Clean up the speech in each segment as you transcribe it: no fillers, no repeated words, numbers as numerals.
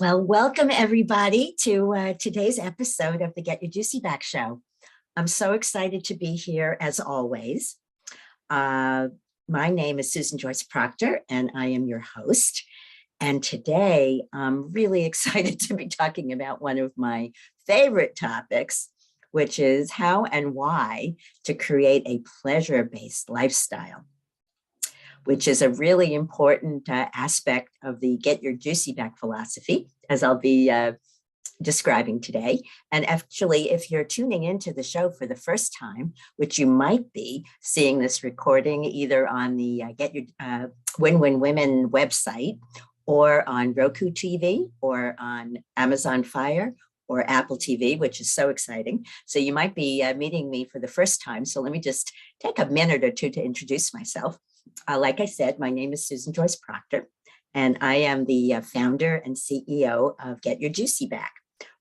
Well, welcome everybody to today's episode of the Get Your Juicy Back show. I'm so excited to be here as always. Uh, my name is Susan Joyce Proctor, and I am your host. And today I'm really excited to be talking about one of my favorite topics, which is how and why to create a pleasure-based lifestyle, which is a really important aspect of the Get Your Juicy Back philosophy, as I'll be describing today. And actually, if you're tuning into the show for the first time, which you might be seeing this recording either on the Get Your Win Win Women website, or on Roku TV, or on Amazon Fire, or Apple TV, which is so exciting. So you might be meeting me for the first time. So let me just take a minute or two to introduce myself. Like I said, my name is Susan Joyce Proctor, and I am the founder and CEO of Get Your Juicy Back,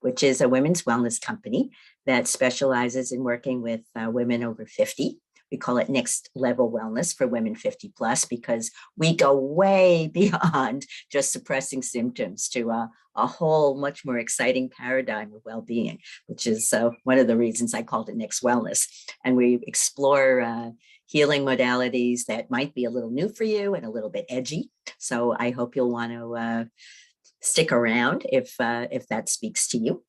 which is a women's wellness company that specializes in working with women over 50. We call it Next Level Wellness for women 50 plus, because we go way beyond just suppressing symptoms to a whole much more exciting paradigm of well-being, which is one of the reasons I called it Next Wellness. And we explore healing modalities that might be a little new for you and a little bit edgy. So I hope you'll want to stick around if that speaks to you.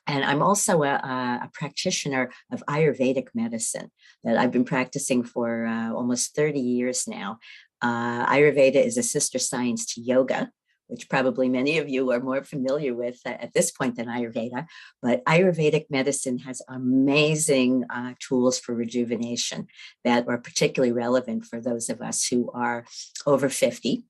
And I'm also a practitioner of Ayurvedic medicine that I've been practicing for almost 30 years now. Ayurveda is a sister science to yoga, which probably many of you are more familiar with at this point than Ayurveda. But Ayurvedic medicine has amazing tools for rejuvenation that are particularly relevant for those of us who are over 50.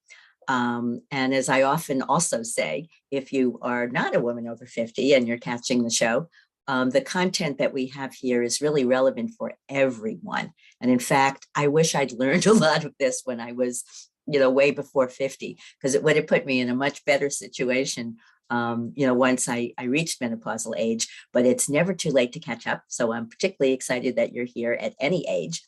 And as I often also say, if you are not a woman over 50 and you're catching the show, the content that we have here is really relevant for everyone. And in fact, I wish I'd learned a lot of this when I was, way before 50, because it would have put me in a much better situation, once I reached menopausal age. But it's never too late to catch up. So I'm particularly excited that you're here at any age.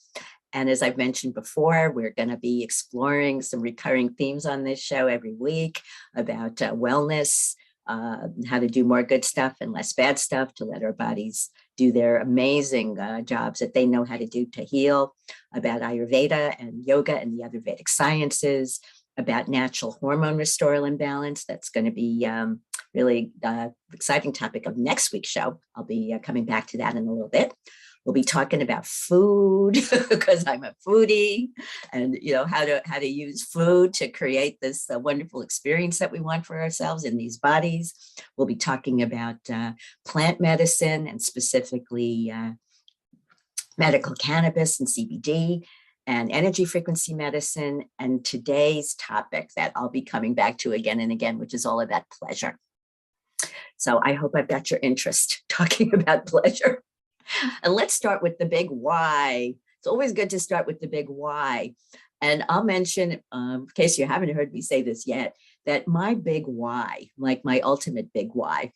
And as I've mentioned before, we're going to be exploring some recurring themes on this show every week about wellness, how to do more good stuff and less bad stuff to let our bodies do their amazing jobs that they know how to do to heal, about Ayurveda and yoga and the other Vedic sciences, about natural hormone restoral imbalance. That's going to be really exciting topic of next week's show. I'll be coming back to that in a little bit. We'll be talking about food because I'm a foodie, and how to use food to create this wonderful experience that we want for ourselves in these bodies. We'll be talking about plant medicine, and specifically medical cannabis and CBD, and energy frequency medicine. And today's topic that I'll be coming back to again and again, which is all about pleasure. So I hope I've got your interest talking about pleasure. And let's start with the big why. It's always good to start with the big why. And I'll mention, in case you haven't heard me say this yet, that my big why, like my ultimate big why,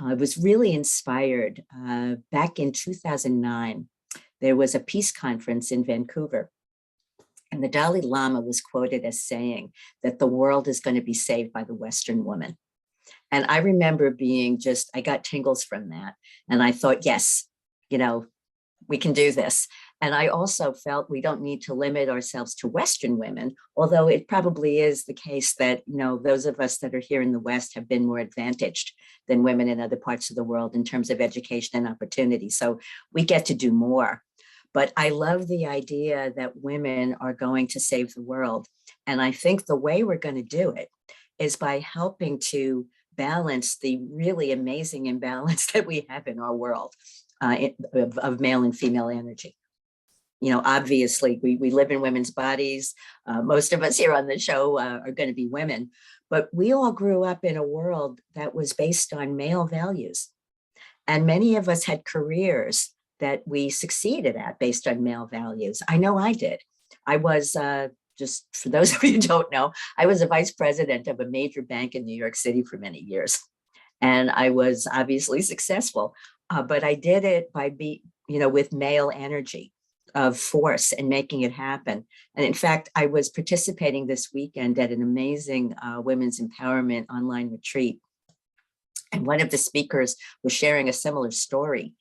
was really inspired back in 2009. There was a peace conference in Vancouver, and the Dalai Lama was quoted as saying that the world is going to be saved by the Western woman. And I remember I got tingles from that. And I thought, yes, we can do this. And I also felt we don't need to limit ourselves to Western women, although it probably is the case that, those of us that are here in the West have been more advantaged than women in other parts of the world in terms of education and opportunity. So we get to do more. But I love the idea that women are going to save the world. And I think the way we're going to do it is by helping to balance the really amazing imbalance that we have in our world. Of male and female energy. Obviously, we live in women's bodies. Most of us here on the show are going to be women, but we all grew up in a world that was based on male values. And many of us had careers that we succeeded at based on male values. I know I did. I was, just for those of you who don't know, I was a vice president of a major bank in New York City for many years. And I was obviously successful. But I did it by with male energy. of force and making it happen. And in fact, I was participating this weekend at an amazing women's empowerment online retreat. And one of the speakers was sharing a similar story,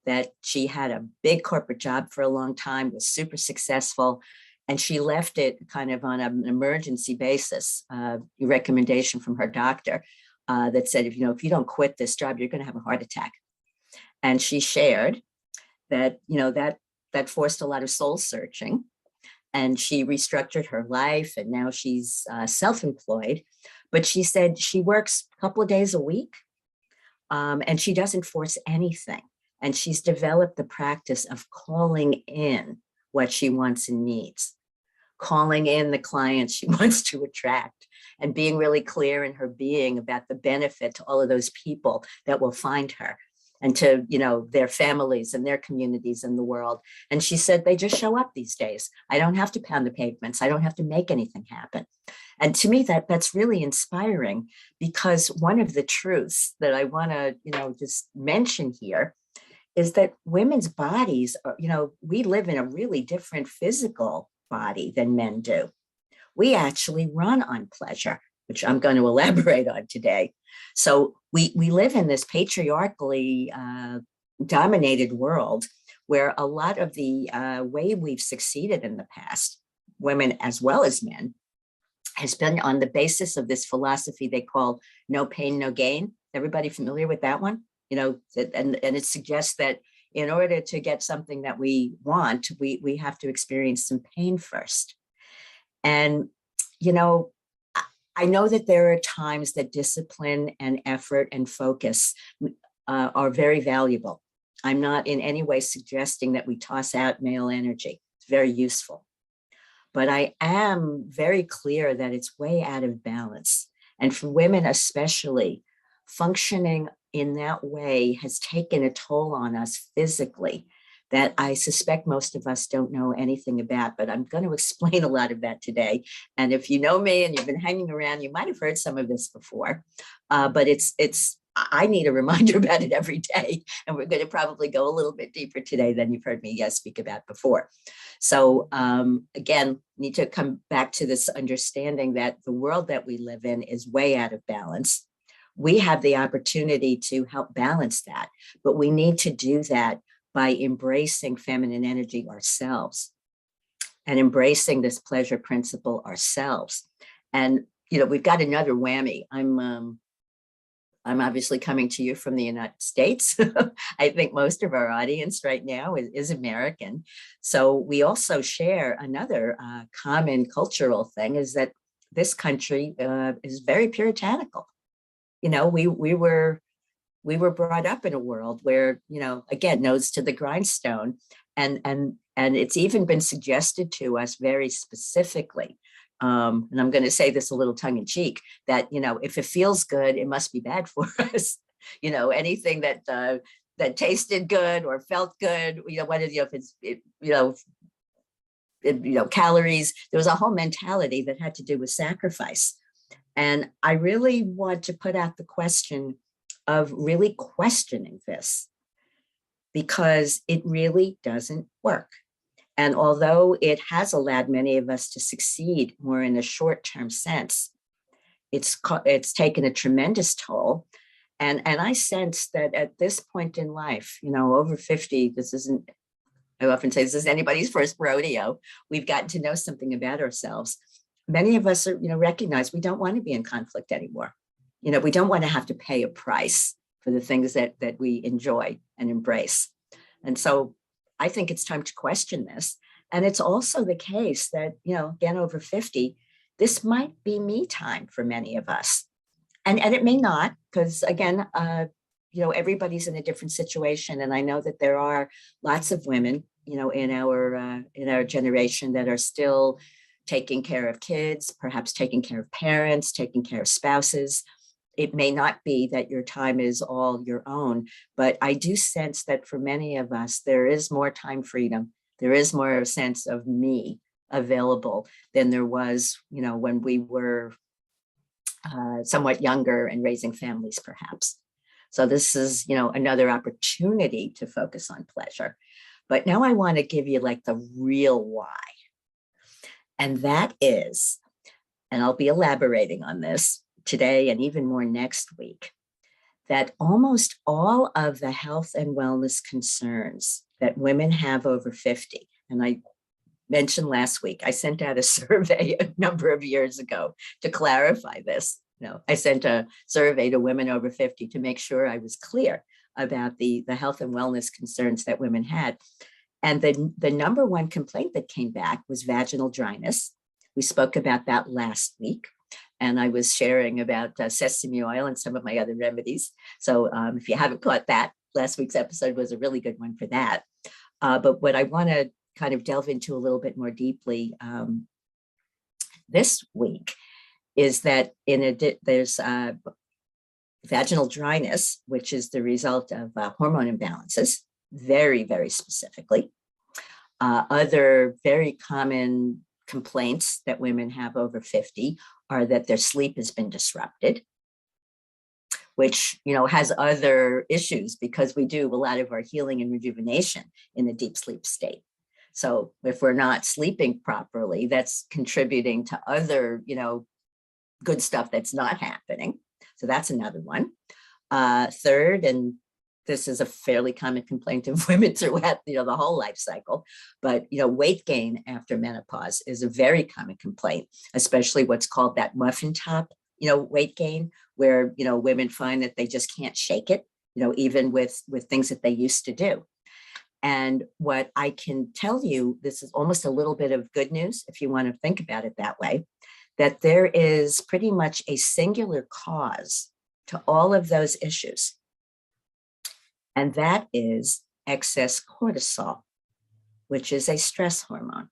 that she had a big corporate job for a long time, was super successful, and she left it kind of on an emergency basis, a recommendation from her doctor that said, if you don't quit this job, you're going to have a heart attack. And she shared that, that forced a lot of soul searching, and she restructured her life, and now she's self-employed. But she said she works a couple of days a week, and she doesn't force anything. And she's developed the practice of calling in what she wants and needs, calling in the clients she wants to attract, and being really clear in her being about the benefit to all of those people that will find her, and to their families and their communities in the world. And she said they just show up these days. I don't have to pound the pavements. I don't have to make anything happen. And to me, that's really inspiring, because one of the truths that I want to just mention here is that women's bodies are, we live in a really different physical body than men do. We actually run on pleasure, which I'm going to elaborate on today. So we live in this patriarchally dominated world, where a lot of the way we've succeeded in the past, women as well as men, has been on the basis of this philosophy they call no pain, no gain. Everybody familiar with that one? And it suggests that in order to get something that we want, we have to experience some pain first. And, I know that there are times that discipline and effort and focus are very valuable. I'm not in any way suggesting that we toss out male energy. It's very useful. But I am very clear that it's way out of balance. And for women especially, functioning in that way has taken a toll on us physically that I suspect most of us don't know anything about, but I'm going to explain a lot of that today. And if you know me and you've been hanging around, you might have heard some of this before, but I need a reminder about it every day. And we're going to probably go a little bit deeper today than you've heard me speak about before. So again, need to come back to this understanding that the world that we live in is way out of balance. We have the opportunity to help balance that, but we need to do that by embracing feminine energy ourselves and embracing this pleasure principle ourselves. And, we've got another whammy. I'm obviously coming to you from the United States. I think most of our audience right now is American. So we also share another common cultural thing, is that this country is very puritanical. We were brought up in a world where, again, nose to the grindstone. And it's even been suggested to us very specifically. And I'm going to say this a little tongue in cheek, that, if it feels good, it must be bad for us. Anything that tasted good or felt good, if it's, calories, there was a whole mentality that had to do with sacrifice. And I really want to put out the question of really questioning this, because it really doesn't work. And although it has allowed many of us to succeed more in a short-term sense, it's taken a tremendous toll. And I sense that at this point in life, over 50, I often say this isn't anybody's first rodeo. We've gotten to know something about ourselves. Many of us are, recognize we don't want to be in conflict anymore. We don't want to have to pay a price for the things that we enjoy and embrace. And so I think it's time to question this. And it's also the case that, again, over 50, this might be me time for many of us. And it may not, because again, everybody's in a different situation. And I know that there are lots of women, in our generation that are still taking care of kids, perhaps taking care of parents, taking care of spouses. It may not be that your time is all your own, but I do sense that for many of us, there is more time freedom. There is more of a sense of me available than there was, when we were somewhat younger and raising families, perhaps. So this is, another opportunity to focus on pleasure. But now I want to give you like the real why. And that is, and I'll be elaborating on this today and even more next week, that almost all of the health and wellness concerns that women have over 50, and I mentioned last week, I sent out a survey a number of years ago to clarify this. I sent a survey to women over 50 to make sure I was clear about the health and wellness concerns that women had. And the number one complaint that came back was vaginal dryness. We spoke about that last week. And I was sharing about sesame oil and some of my other remedies. So if you haven't caught that, last week's episode was a really good one for that. But what I want to kind of delve into a little bit more deeply this week is that there's vaginal dryness, which is the result of hormone imbalances, very, very specifically. Other very common complaints that women have over 50 are that their sleep has been disrupted, which has other issues because we do a lot of our healing and rejuvenation in a deep sleep state. So if we're not sleeping properly, that's contributing to other, good stuff that's not happening. So that's another one. Third, and this is a fairly common complaint of women throughout, the whole life cycle, but, weight gain after menopause is a very common complaint, especially what's called that muffin top, weight gain, where, women find that they just can't shake it, even with things that they used to do. And what I can tell you, this is almost a little bit of good news, if you want to think about it that way, that there is pretty much a singular cause to all of those issues. And that is excess cortisol, which is a stress hormone.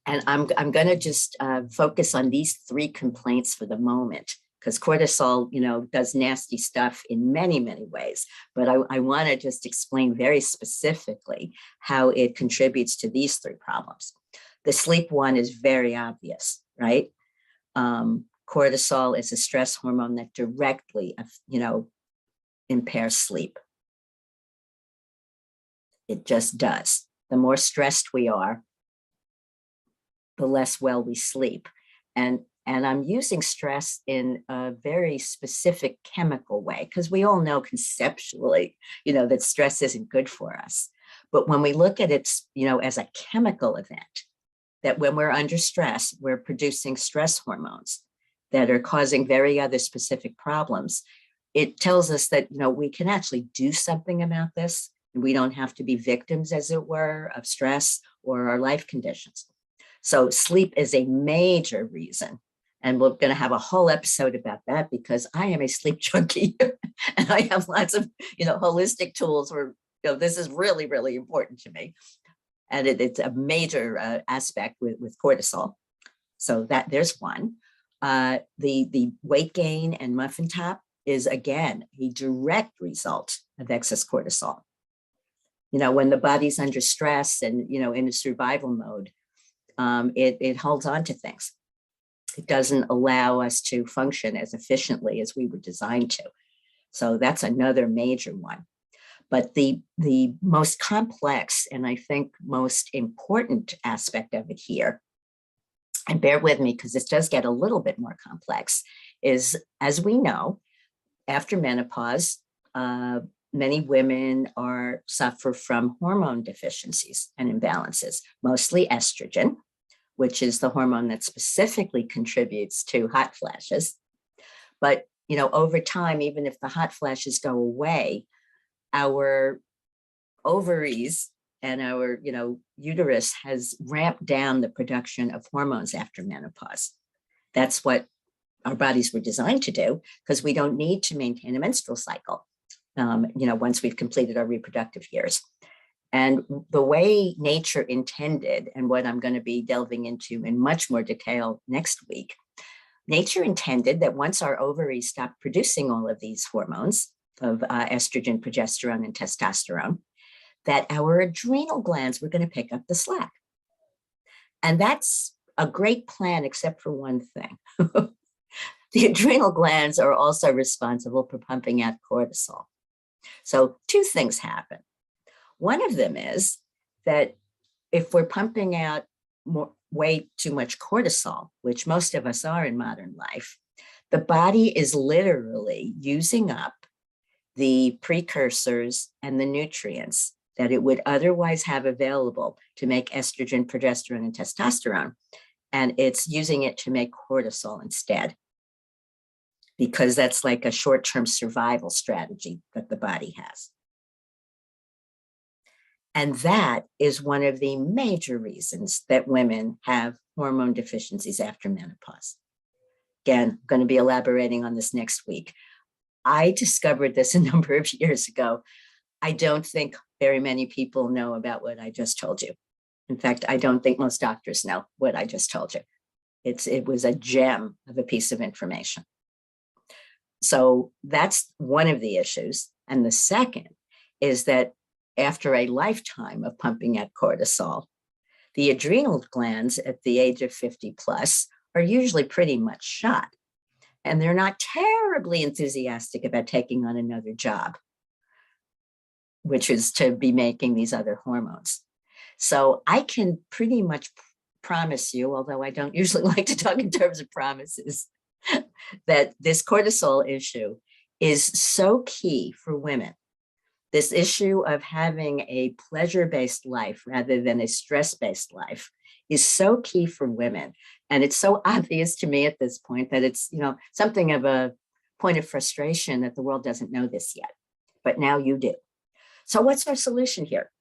And I'm going to just focus on these three complaints for the moment, because cortisol, does nasty stuff in many, many ways. But I want to just explain very specifically how it contributes to these three problems. The sleep one is very obvious, right? Cortisol is a stress hormone that directly, impairs sleep. It just does. The more stressed we are, the less well we sleep. And I'm using stress in a very specific chemical way, because we all know conceptually, that stress isn't good for us. But when we look at it, as a chemical event, that when we're under stress, we're producing stress hormones that are causing very other specific problems. It tells us that, we can actually do something about this, and we don't have to be victims, as it were, of stress or our life conditions. So sleep is a major reason. And we're going to have a whole episode about that, because I am a sleep junkie and I have lots of, holistic tools where, this is really, really important to me. And it's a major aspect with cortisol. So that there's one. The weight gain and muffin top is, again, a direct result of excess cortisol. When the body's under stress and, in a survival mode, it holds on to things. It doesn't allow us to function as efficiently as we were designed to. So that's another major one. But the most complex and I think most important aspect of it here, and bear with me because this does get a little bit more complex, is, as we know, after menopause, many women suffer from hormone deficiencies and imbalances, mostly estrogen, which is the hormone that specifically contributes to hot flashes. But, over time, even if the hot flashes go away, our ovaries and our, uterus has ramped down the production of hormones after menopause. That's what our bodies were designed to do, because we don't need to maintain a menstrual cycle, once we've completed our reproductive years. And the way nature intended, and what I'm going to be delving into in much more detail next week, nature intended that once our ovaries stop producing all of these hormones of estrogen, progesterone, and testosterone, that our adrenal glands were going to pick up the slack. And that's a great plan, except for one thing. The adrenal glands are also responsible for pumping out cortisol. So two things happen. One of them is that if we're pumping out way too much cortisol, which most of us are in modern life, the body is literally using up the precursors and the nutrients that it would otherwise have available to make estrogen, progesterone, and testosterone. And it's using it to make cortisol instead, because that's like a short-term survival strategy that the body has. And that is one of the major reasons that women have hormone deficiencies after menopause. Again, I'm going to be elaborating on this next week. I discovered this a number of years ago. I don't think very many people know about what I just told you. In fact, I don't think most doctors know what I just told you. It was a gem of a piece of information. So that's one of the issues. And the second is that after a lifetime of pumping out cortisol, the adrenal glands at the age of 50 plus are usually pretty much shot. And they're not terribly enthusiastic about taking on another job, which is to be making these other hormones. So I can pretty much promise you, although I don't usually like to talk in terms of promises, that this cortisol issue is so key for women. This issue of having a pleasure-based life rather than a stress-based life is so key for women. And it's so obvious to me at this point that it's, something of a point of frustration that the world doesn't know this yet, but now you do. So what's our solution here?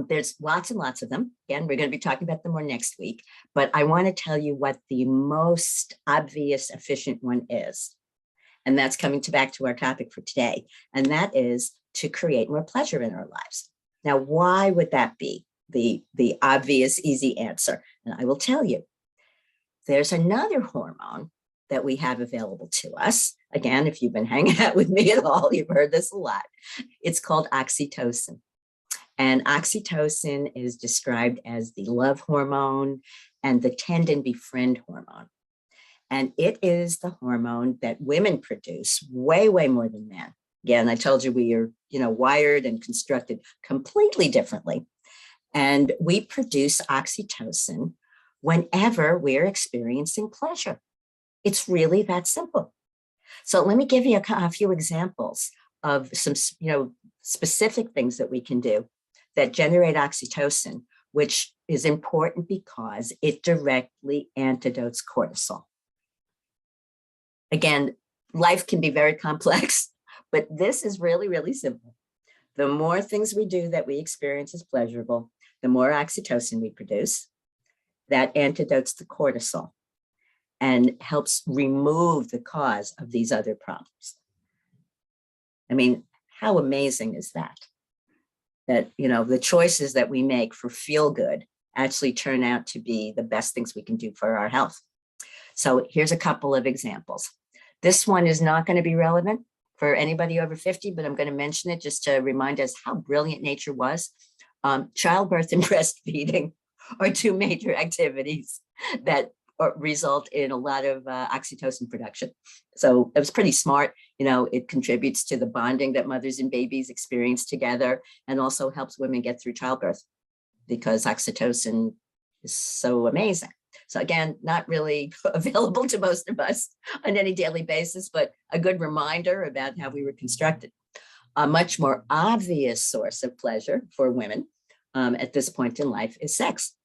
There's lots and lots of them. Again, we're going to be talking about them more next week, but I want to tell you what the most obvious, efficient one is. And that's coming back to our topic for today. And that is to create more pleasure in our lives. Now, why would that be the obvious, easy answer? And I will tell you, there's another hormone that we have available to us. Again, if you've been hanging out with me at all, you've heard this a lot. It's called oxytocin. And oxytocin is described as the love hormone and the tend and befriend hormone. And it is the hormone that women produce way, way more than men. Again, I told you we are, wired and constructed completely differently. And we produce oxytocin whenever we're experiencing pleasure. It's really that simple. So let me give you a few examples of some, specific things that we can do that generate oxytocin, which is important because it directly antidotes cortisol. Again, life can be very complex, but this is really, really simple. The more things we do that we experience as pleasurable, the more oxytocin we produce. That antidotes the cortisol and helps remove the cause of these other problems. I mean, how amazing is that? That, the choices that we make for feel good actually turn out to be the best things we can do for our health. So here's a couple of examples. This one is not going to be relevant for anybody over 50, but I'm going to mention it just to remind us how brilliant nature was. Childbirth and breastfeeding are two major activities that result in a lot of oxytocin production. So it was pretty smart. It contributes to the bonding that mothers and babies experience together and also helps women get through childbirth because oxytocin is so amazing. So again, not really available to most of us on any daily basis, but a good reminder about how we were constructed. A much more obvious source of pleasure for women at this point in life is sex.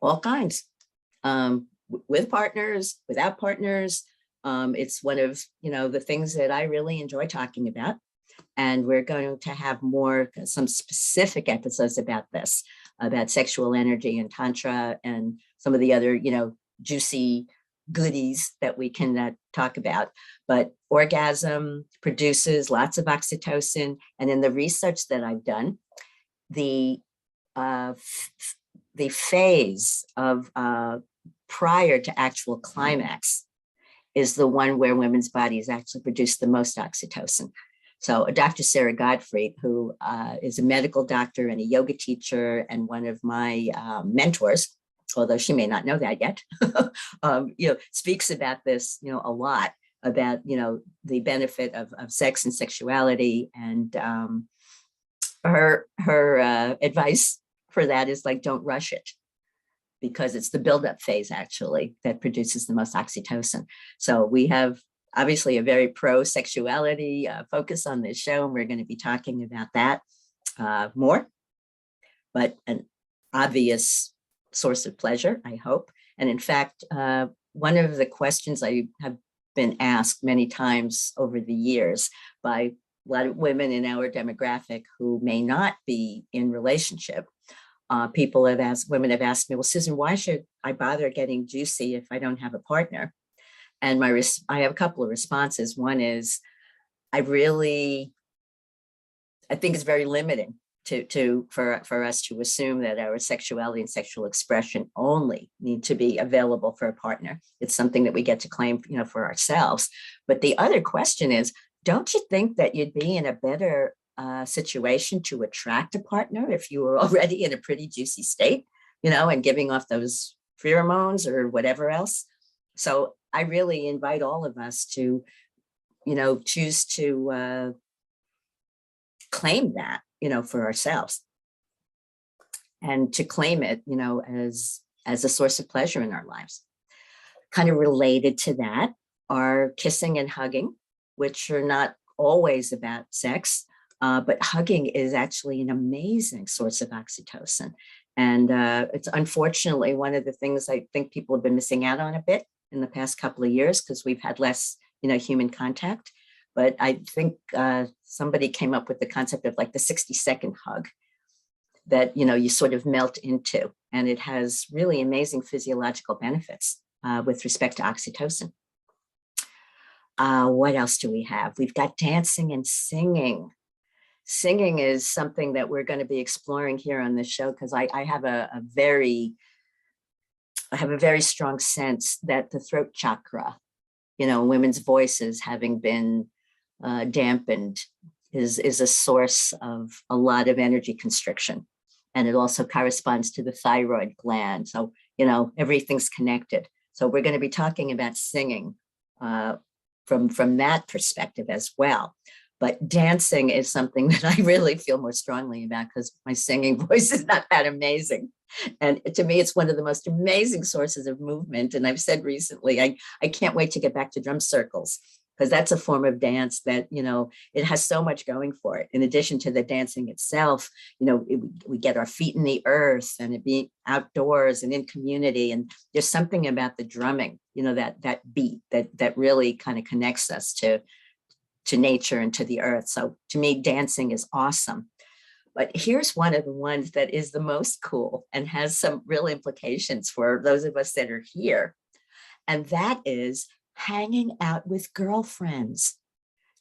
All kinds, with partners, without partners. It's one of, the things that I really enjoy talking about. And we're going to have some specific episodes about this, about sexual energy and tantra and some of the other, juicy goodies that we can talk about. But orgasm produces lots of oxytocin. And in the research that I've done, the phase of prior to actual climax is the one where women's bodies actually produce the most oxytocin. So Dr. Sarah Gottfried, who is a medical doctor and a yoga teacher and one of my mentors, although she may not know that yet, speaks about this, a lot. about, the benefit of sex and sexuality. And her advice for that is like, don't rush it, because it's the buildup phase actually that produces the most oxytocin. So we have obviously a very pro-sexuality focus on this show, and we're going to be talking about that more, but an obvious source of pleasure, I hope. And in fact, one of the questions I have been asked many times over the years by a lot of women in our demographic who may not be in relationship, women have asked me, well, Susan, why should I bother getting juicy if I don't have a partner? And I have a couple of responses. One is, I think it's very limiting for us to assume that our sexuality and sexual expression only need to be available for a partner. It's something that we get to claim, for ourselves. But the other question is, don't you think that you'd be in a better situation to attract a partner if you were already in a pretty juicy state, and giving off those pheromones or whatever else? So I really invite all of us to, choose to claim that, for ourselves, and to claim it, as a source of pleasure in our lives. Kind of related to that are kissing and hugging, which are not always about sex, but hugging is actually an amazing source of oxytocin. And it's unfortunately one of the things I think people have been missing out on a bit in the past couple of years, because we've had less, human contact. But I think somebody came up with the concept of like the 60-second hug that, you sort of melt into, and it has really amazing physiological benefits with respect to oxytocin. What else do we have? We've got dancing and singing. Singing is something that we're going to be exploring here on this show, because I have a very strong sense that the throat chakra, women's voices having been dampened is a source of a lot of energy constriction. And it also corresponds to the thyroid gland. So, everything's connected. So we're going to be talking about singing from that perspective as well. But dancing is something that I really feel more strongly about, because my singing voice is not that amazing. And to me, it's one of the most amazing sources of movement. And I've said recently, I can't wait to get back to drum circles, because that's a form of dance that, it has so much going for it. In addition to the dancing itself, we get our feet in the earth, and it being outdoors and in community. And there's something about the drumming, that beat that really kind of connects us to nature and to the earth. So to me, dancing is awesome. But here's one of the ones that is the most cool and has some real implications for those of us that are here. And that is hanging out with girlfriends,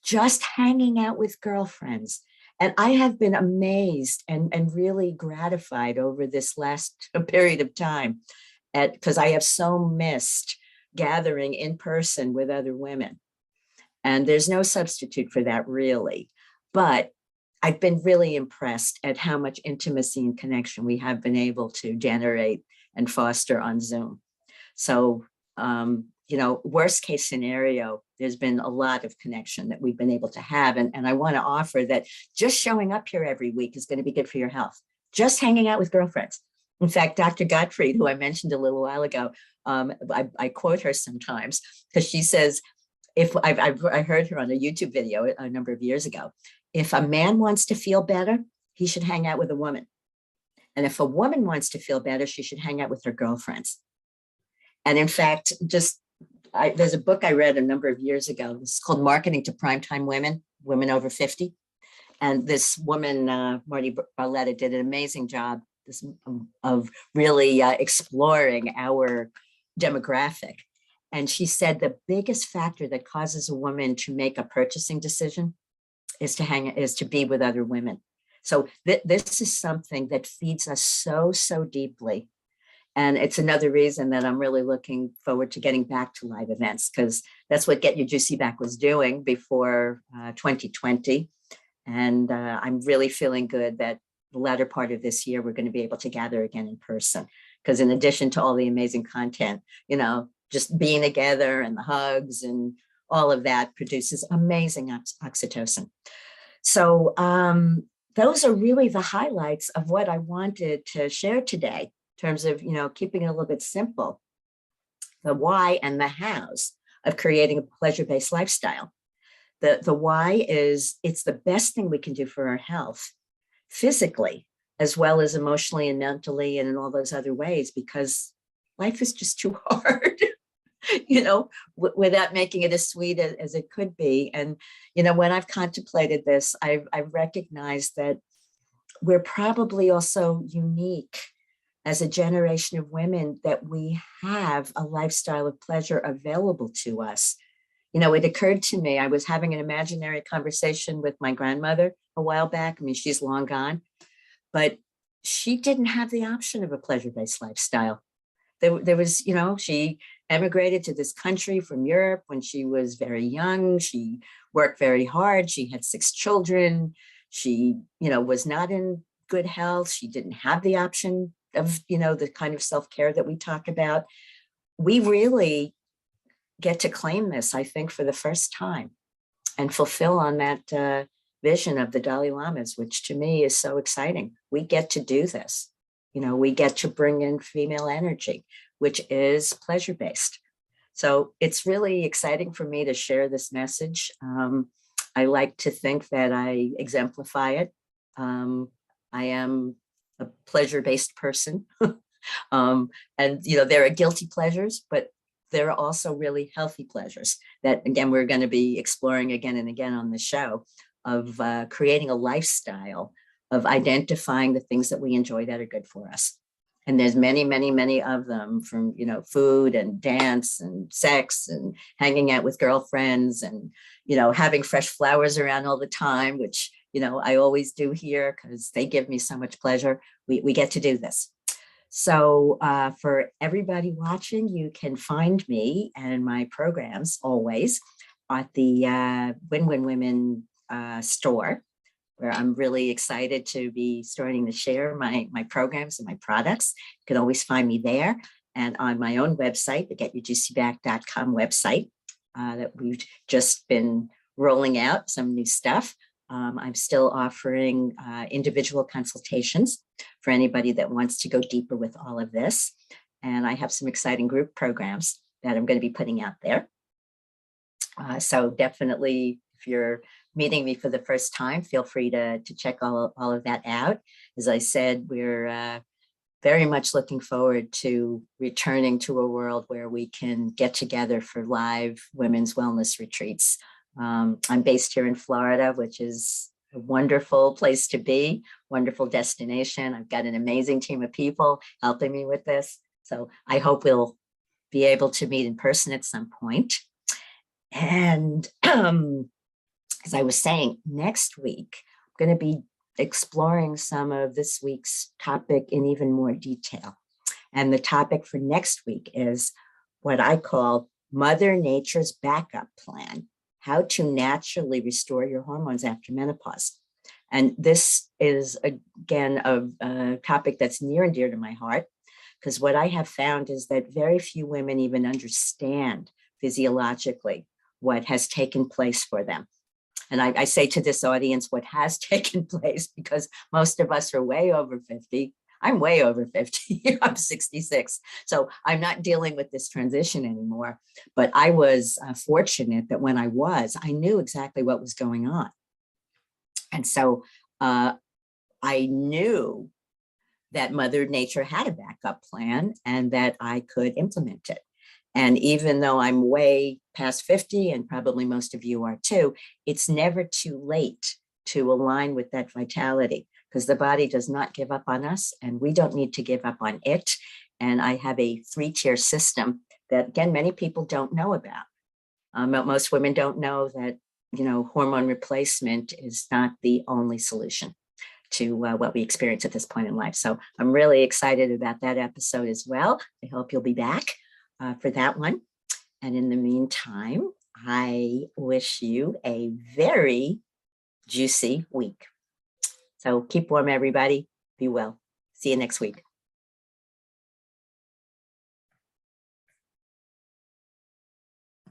just hanging out with girlfriends. And I have been amazed and really gratified over this last period of time, because I have so missed gathering in person with other women. And there's no substitute for that, really. But I've been really impressed at how much intimacy and connection we have been able to generate and foster on Zoom. So, worst case scenario, there's been a lot of connection that we've been able to have. And I want to offer that just showing up here every week is going to be good for your health. Just hanging out with girlfriends. In fact, Dr. Gottfried, who I mentioned a little while ago, I quote her sometimes, because she says, I heard her on a YouTube video a number of years ago, if a man wants to feel better, he should hang out with a woman. And if a woman wants to feel better, she should hang out with her girlfriends. And in fact, there's a book I read a number of years ago. It's called Marketing to Primetime Women, Women Over 50. And this woman, Marty Barletta, did an amazing job of really exploring our demographic. And she said the biggest factor that causes a woman to make a purchasing decision is to be with other women. So this is something that feeds us so deeply. And it's another reason that I'm really looking forward to getting back to live events, because that's what Get Your Juicy Back was doing before 2020. And I'm really feeling good that the latter part of this year, we're going to be able to gather again in person. Because in addition to all the amazing content, just being together and the hugs and all of that produces amazing oxytocin. So those are really the highlights of what I wanted to share today in terms of, keeping it a little bit simple, the why and the hows of creating a pleasure-based lifestyle. The why is it's the best thing we can do for our health physically, as well as emotionally and mentally and in all those other ways, because life is just too hard, without making it as sweet as it could be. And, when I've contemplated this, I've recognized that we're probably also unique as a generation of women that we have a lifestyle of pleasure available to us. It occurred to me, I was having an imaginary conversation with my grandmother a while back. I mean, she's long gone, but she didn't have the option of a pleasure-based lifestyle. There was, she emigrated to this country from Europe when she was very young. She worked very hard. She had 6 children. She, was not in good health. She didn't have the option of, the kind of self-care that we talk about. We really get to claim this, I think, for the first time and fulfill on that vision of the Dalai Lamas, which to me is so exciting. We get to do this. We get to bring in female energy, which is pleasure-based. So it's really exciting for me to share this message. I like to think that I exemplify it. I am a pleasure-based person. And, there are guilty pleasures, but there are also really healthy pleasures that, again, we're going to be exploring again and again on the show of creating a lifestyle of identifying the things that we enjoy that are good for us. And there's many, many, many of them, from, food and dance and sex and hanging out with girlfriends and, having fresh flowers around all the time, which, I always do here because they give me so much pleasure. We get to do this. So for everybody watching, you can find me and my programs always at the Win-Win Women store, where I'm really excited to be starting to share my programs and my products. You can always find me there. And on my own website, the getyourjuicyback.com website, that we've just been rolling out some new stuff. I'm still offering individual consultations for anybody that wants to go deeper with all of this. And I have some exciting group programs that I'm going to be putting out there. So definitely, if you're meeting me for the first time, feel free to check all of that out. As I said, we're very much looking forward to returning to a world where we can get together for live women's wellness retreats. I'm based here in Florida, which is a wonderful place to be, wonderful destination. I've got an amazing team of people helping me with this. So I hope we'll be able to meet in person at some point. And as I was saying, next week, I'm going to be exploring some of this week's topic in even more detail. And the topic for next week is what I call Mother Nature's Backup Plan: how to naturally restore your hormones after menopause. And this is, again, a topic that's near and dear to my heart, because what I have found is that very few women even understand physiologically what has taken place for them. And I say to this audience, what has taken place, because most of us are way over 50. I'm way over 50. I'm 66. So I'm not dealing with this transition anymore. But I was fortunate that when I knew exactly what was going on. And so I knew that Mother Nature had a backup plan and that I could implement it. And even though I'm way past 50, and probably most of you are too, it's never too late to align with that vitality, because the body does not give up on us and we don't need to give up on it. And I have a 3-tier system that, again, many people don't know about. Most women don't know that, hormone replacement is not the only solution to what we experience at this point in life. So I'm really excited about that episode as well. I hope you'll be back for that one. And in the meantime, I wish you a very juicy week. So keep warm, everybody. Be well. See you next week.